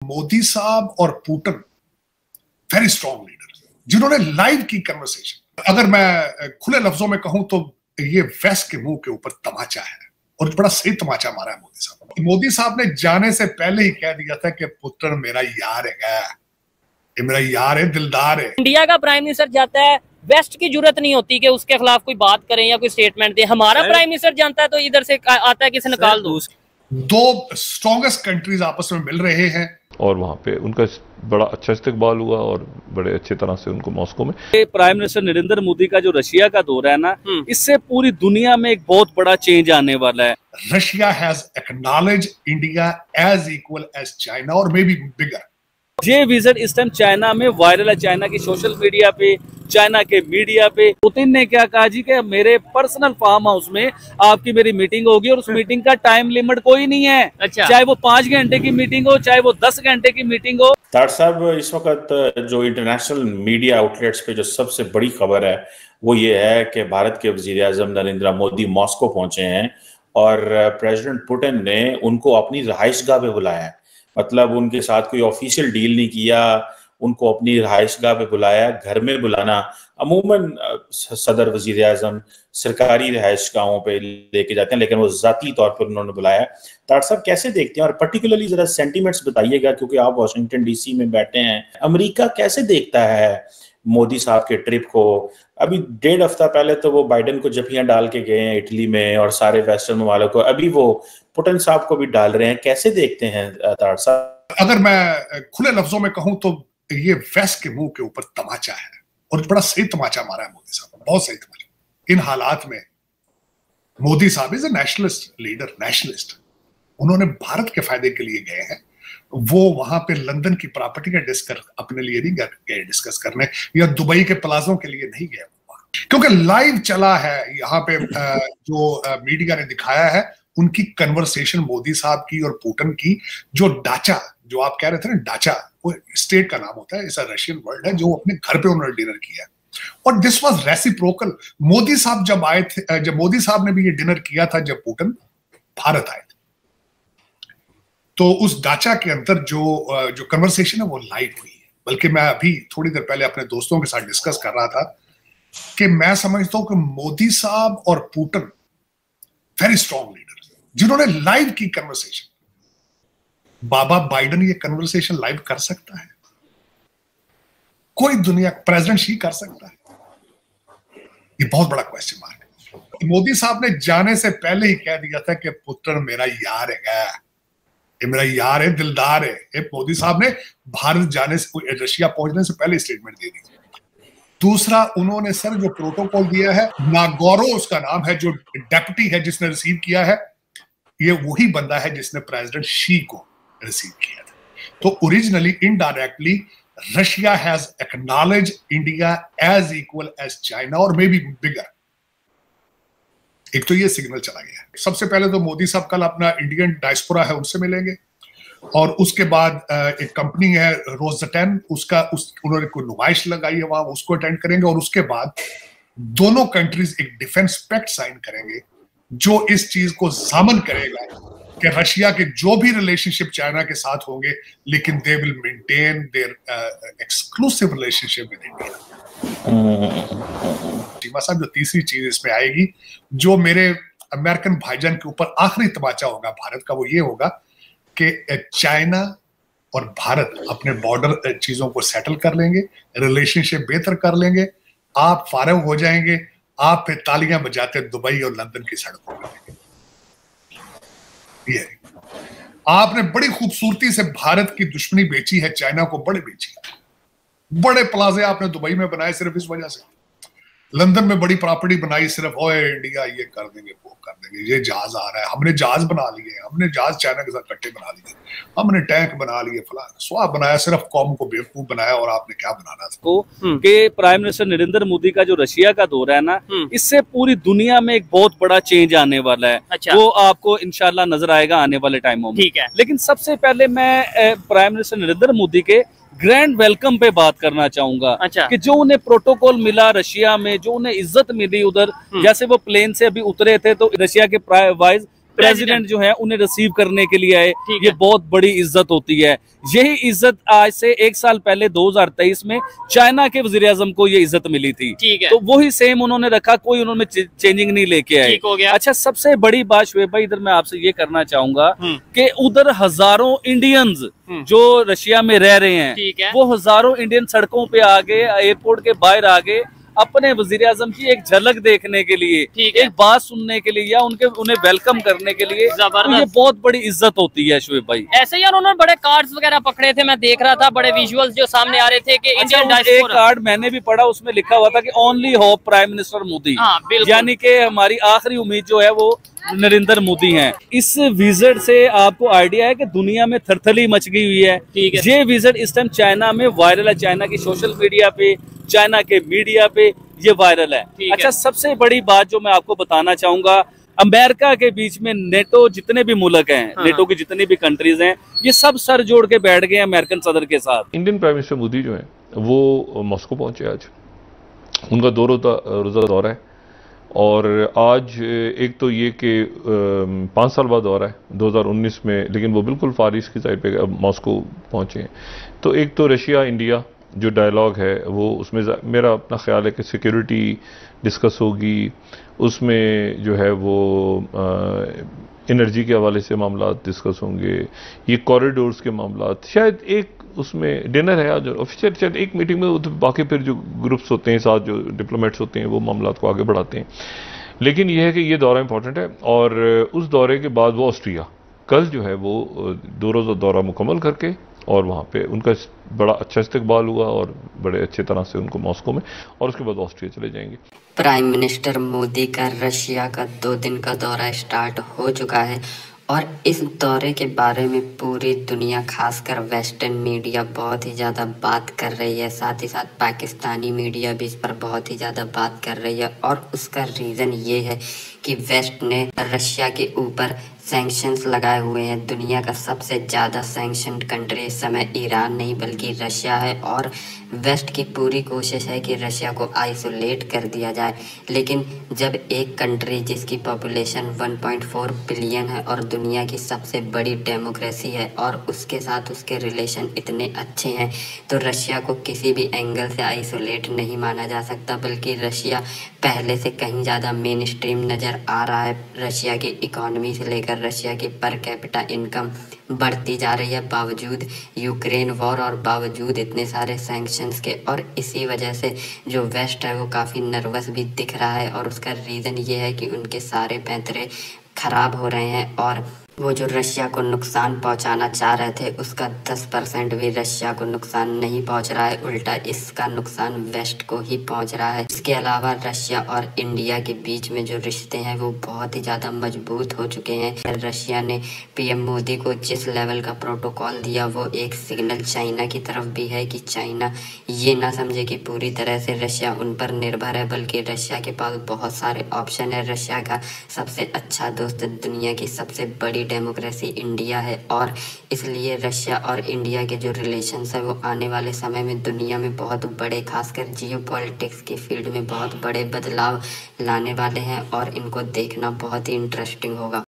मोदी साहब और Putin very strong leader जिन्होंने लाइव की कन्वर्सेशन। अगर मैं खुले लफ्जों में कहूं तो ये वेस्ट के मुंह के ऊपर तमाचा है और बड़ा सही तमाचा मारा है मोदी साहब। मोदी साहब ने जाने से पहले ही कह दिया था कि पुतिन मेरा यार है, ये मेरा यार है, दिलदार है। इंडिया का प्राइम मिनिस्टर जाता है, वेस्ट की जरूरत नहीं होती कि उसके खिलाफ कोई बात करें या कोई स्टेटमेंट दे। हमारा प्राइम मिनिस्टर जानता है तो इधर से आता है किसी निकाल दो। दो स्ट्रॉन्गेस्ट कंट्रीज आपस में मिल रहे हैं और वहाँ पे उनका बड़ा अच्छा इस्तकबाल हुआ और बड़े अच्छे तरह से उनको मॉस्को में। प्राइम मिनिस्टर नरेंद्र मोदी का जो रशिया का दौरा है ना, इससे पूरी दुनिया में एक बहुत बड़ा चेंज आने वाला है। Russia has acknowledged India as equal as China और मे बी बिगर। ये विजिट इस टाइम चाइना में वायरल है, चाइना की सोशल मीडिया पे, चाइना के मीडिया पे। पुतिन ने क्या कहा जी कि मेरे पर्सनल फार्म हाउस में आपकी मेरी मीटिंग होगी और उस मीटिंग का टाइम लिमिट कोई नहीं है। अच्छा। चाहे वो 5 घंटे की मीटिंग हो, चाहे वो 10 घंटे की मीटिंग हो। तार साहब, इस वक्त जो इंटरनेशनल मीडिया आउटलेट्स पे जो सबसे बड़ी खबर है वो ये है कि भारत के वजीर आजम नरेंद्र मोदी मॉस्को पहुंचे हैं और प्रेसिडेंट पुतिन ने उनको अपनी रहायशगाह पे बुलाया है। मतलब उनके साथ कोई ऑफिशियल डील नहीं किया, उनको अपनी रहायशगाह पे बुलाया। घर में बुलाना अमूमन सदर वजीर आजम सरकारी रहायशगाहों पे लेके जाते हैं, लेकिन वो जाती तौर पर उन्होंने बुलाया। तार साहब कैसे देखते हैं, और पर्टिकुलरली जरा सेंटीमेंट्स बताइएगा क्योंकि आप वाशिंगटन डीसी में बैठे हैं। अमेरिका कैसे देखता है मोदी साहब के ट्रिप को? अभी 1.5 हफ्ता पहले तो वो बाइडेन को जफियां डाल के गए हैं इटली में और सारे वेस्टर्न ममालिक को, अभी वो पुतिन साहब को भी डाल रहे हैं। कैसे देखते हैं तार साहब? अगर मैं खुले लफ्जों में कहूं तो ये वेस्ट के मुंह के ऊपर तमाचा है और बड़ा सही तमाचा मारा है मोदी साहब, बहुत सही तमाचा। इन हालात में मोदी साहब is a nationalist leader, nationalist. उन्होंने भारत के फायदे के लिए गए हैं। वो वहां पे लंदन की प्रॉपर्टी का डिस्कस अपने लिए नहीं गए डिस्कस करने, या दुबई के प्लाजों के लिए नहीं गए, क्योंकि लाइव चला है यहाँ पे। जो मीडिया ने दिखाया है उनकी कन्वर्सेशन मोदी साहब की और पुतिन की। जो डाचा, जो आप कह रहे थे ना, डाचा वो स्टेट का नाम होता है, ऐसा रशियन वर्ड है, जो अपने घर पे उन्होंने डिनर किया और दिस वाज रेसिप्रोकल। मोदी साहब जब आए थे, जब मोदी साहब ने भी ये डिनर किया था जब पुतिन भारत आए थे, तो उस डाचा के अंदर जो कन्वर्सेशन है वो लाइव हुई है। बल्कि मैं अभी थोड़ी देर पहले अपने दोस्तों के साथ डिस्कस कर रहा था कि मैं समझता हूं कि मोदी साहब और पुतिन वेरी स्ट्रॉन्ग लीडर जिन्होंने लाइव की कन्वर्सेशन। बाबा बाइडेन ये कन्वर्सेशन लाइव कर सकता है? कोई दुनिया प्रेसिडेंट ही कर सकता है? ये बहुत बड़ा क्वेश्चन मार्क है। मोदी साहब ने जाने से पहले ही कह दिया था कि पुतिन मेरा यार है, ये मेरा यार है, दिलदार है। मोदी साहब ने भारत जाने से, रशिया पहुंचने से पहले स्टेटमेंट दे दी। दूसरा, उन्होंने सर जो प्रोटोकॉल दिया है, नागोरो उसका नाम है, जो डेप्यूटी है जिसने रिसीव किया है, ये वही बंदा है जिसने प्रेसिडेंट शी को रिसीव किया था। तो originally indirectly Russia has acknowledged India as equal as China और मे बी बिगर। एक तो ये सिग्नल चला गया है। सबसे पहले तो मोदी साहब कल अपना इंडियन डायस्पोरा है उनसे मिलेंगे और उसके बाद एक कंपनी है रोज़टेन, उन्होंने कोई नुमाइश लगाई है वहां, उसको अटेंड करेंगे और उसके बाद दोनों कंट्रीज एक डिफेंस पैक्ट साइन करेंगे जो इस चीज को जामन करेगा कि रशिया के जो भी रिलेशनशिप चाइना के साथ होंगे, लेकिन they will maintain their exclusive relationship with India. टीमा साहब, जो तीसरी चीज इसमें आएगी, जो मेरे अमेरिकन भाईजान के ऊपर आखिरी तमाचा होगा भारत का, वो ये होगा कि चाइना और भारत अपने बॉर्डर चीजों को सेटल कर लेंगे, रिलेशनशिप बेहतर कर लेंगे, आप फारग हो जाएंगे, आप फिर तालियां बजाते दुबई और लंदन की सड़कों पर। ये आपने बड़ी खूबसूरती से भारत की दुश्मनी बेची है, चाइना को बड़े बेची, बड़े प्लाजे आपने दुबई में बनाए सिर्फ इस वजह से। लंदन में बड़ी प्रॉपर्टी बनाई सिर्फ, ओए इंडिया ये कर देंगे, वो कर देंगे, ये जहाज आ रहा है, हमने जहाज बना लिए, हमने जहाज चाइना के साथ कट्टे बना लिए, हमने टैंक बना लिए, फलाना स्वाब बनाया, सिर्फ कौम को बेवकूफ बनाया। और आपने क्या बनाना था? कि प्राइम मिनिस्टर नरेंद्र मोदी का जो रशिया का दौरा है ना, इससे पूरी दुनिया में एक बहुत बड़ा चेंज आने वाला है। अच्छा। वो आपको इंशाल्लाह नजर आएगा आने वाले टाइमों में। ठीक है, लेकिन सबसे पहले मैं प्राइम मिनिस्टर नरेंद्र मोदी के ग्रैंड वेलकम पे बात करना चाहूंगा। अच्छा। कि जो उन्हें प्रोटोकॉल मिला रशिया में, जो उन्हें इज्जत मिली उधर, जैसे वो प्लेन से अभी उतरे थे तो रशिया के वाइस प्रेसिडेंट जो है उन्हें रिसीव करने के लिए आए, ये बहुत बड़ी इज्जत होती है। यही इज्जत आज से 1 साल पहले 2023 में चाइना के वज़ीर-ए-आज़म को ये इज्जत मिली थी, तो वही सेम उन्होंने रखा, कोई उन्होंने चेंजिंग नहीं लेके आए। अच्छा, सबसे बड़ी बात शुएब भाई इधर मैं आपसे ये करना चाहूंगा कि उधर हजारों इंडियंस जो रशिया में रह रहे हैं, वो हजारों इंडियन सड़कों पे आ गए, एयरपोर्ट के बाहर आ गए, अपने वज़ीर-ए-आज़म की एक झलक देखने के लिए, एक बात सुनने के लिए या उन्हें वेलकम करने के लिए। तो ये बहुत बड़ी इज्जत होती है शुएब भाई। ऐसे ही उन्होंने बड़े कार्ड्स वगैरह पकड़े थे, मैं देख रहा था, बड़े विजुअल्स जो सामने आ रहे थे कि इंडियन डायस्पोरा। एक कार्ड मैंने भी पढ़ा, उसमें लिखा हुआ था कि only hope prime minister Modi, यानी कि हमारी आखिरी उम्मीद जो है वो नरेंद्र मोदी हैं। इस विजिट से आपको आइडिया है कि दुनिया में थरथली मच गई हुई है। ये विजिट इस टाइम चाइना में वायरल है, चाइना की सोशल मीडिया पे, चाइना के मीडिया पे ये वायरल है। अच्छा, सबसे बड़ी बात जो मैं आपको बताना चाहूंगा, अमेरिका के बीच में नेटो जितने भी मुल्क हैं, नेटो की जितनी भी कंट्रीज हैं, ये सब सर जोड़ के बैठ गए अमेरिकन सदर के साथ। इंडियन प्राइम मिनिस्टर मोदी जो है वो मॉस्को पहुंचे आज, उनका 2 रोज़ा दौरा है। और आज एक तो ये कि 5 साल बाद दौरा है 2019 में, लेकिन वो बिल्कुल फार ईस्ट की साइड पे अब मॉस्को पहुंचे हैं। तो एक तो रशिया इंडिया जो डायलॉग है वो, उसमें मेरा अपना ख्याल है कि सिक्योरिटी डिस्कस होगी, उसमें जो है वो एनर्जी के हवाले से मामला डिस्कस होंगे, ये कॉरिडोर्स के मामला, शायद एक उसमें डिनर है आज ऑफिशियल, शायद एक मीटिंग में तो बाकी फिर जो ग्रुप्स होते हैं साथ, जो डिप्लोमेट्स होते हैं, वो मामला को आगे बढ़ाते हैं। लेकिन यह है कि ये दौरा इंपॉर्टेंट है। और उस दौरे के बाद वो ऑस्ट्रिया, कल जो है वो 2 रोज़ा दौरा मुकम्मल करके, और वहाँ पे उनका बड़ा अच्छा इस्तकबाल हुआ और बड़े अच्छे तरह से उनको मॉस्को में, और उसके बाद ऑस्ट्रिया चले जाएंगे। प्राइम मिनिस्टर मोदी का रशिया का 2 दिन का दौरा स्टार्ट हो चुका है और इस दौरे के बारे में पूरी दुनिया, खासकर वेस्टर्न मीडिया बहुत ही ज़्यादा बात कर रही है। साथ ही साथ पाकिस्तानी मीडिया भी इस पर बहुत ही ज़्यादा बात कर रही है, और उसका रीज़न ये है कि वेस्ट ने रशिया के ऊपर सैंक्शंस लगाए हुए हैं। दुनिया का सबसे ज़्यादा सैंक्शन कंट्री इस समय ईरान नहीं बल्कि रशिया है, और वेस्ट की पूरी कोशिश है कि रशिया को आइसोलेट कर दिया जाए। लेकिन जब एक कंट्री जिसकी पॉपुलेशन 1.4 बिलियन है और दुनिया की सबसे बड़ी डेमोक्रेसी है, और उसके साथ उसके रिलेशन इतने अच्छे हैं, तो रशिया को किसी भी एंगल से आइसोलेट नहीं माना जा सकता, बल्कि रशिया पहले से कहीं ज़्यादा मेन स्ट्रीम नज़र आ रहा है। रशिया की इकॉनमी से लेकर रशिया की पर कैपिटा इनकम बढ़ती जा रही है, बावजूद यूक्रेन वॉर और बावजूद इतने सारे सैंक्शंस के। और इसी वजह से जो वेस्ट है वो काफ़ी नर्वस भी दिख रहा है, और उसका रीज़न ये है कि उनके सारे पैंतरे ख़राब हो रहे हैं, और वो जो रशिया को नुकसान पहुंचाना चाह रहे थे उसका 10% भी रशिया को नुकसान नहीं पहुंच रहा है, उल्टा इसका नुकसान वेस्ट को ही पहुंच रहा है। इसके अलावा रशिया और इंडिया के बीच में जो रिश्ते हैं वो बहुत ही ज़्यादा मजबूत हो चुके हैं। रशिया ने पीएम मोदी को जिस लेवल का प्रोटोकॉल दिया वो एक सिग्नल चाइना की तरफ भी है कि चाइना ये ना समझे कि पूरी तरह से रशिया उन पर निर्भर है, बल्कि रशिया के पास बहुत सारे ऑप्शन है। रशिया का सबसे अच्छा दोस्त दुनिया की सबसे बड़ी डेमोक्रेसी इंडिया है, और इसलिए रशिया और इंडिया के जो रिलेशंस है वो आने वाले समय में दुनिया में बहुत बड़े, खासकर जियोपॉलिटिक्स की फील्ड में बहुत बड़े बदलाव लाने वाले हैं, और इनको देखना बहुत ही इंटरेस्टिंग होगा।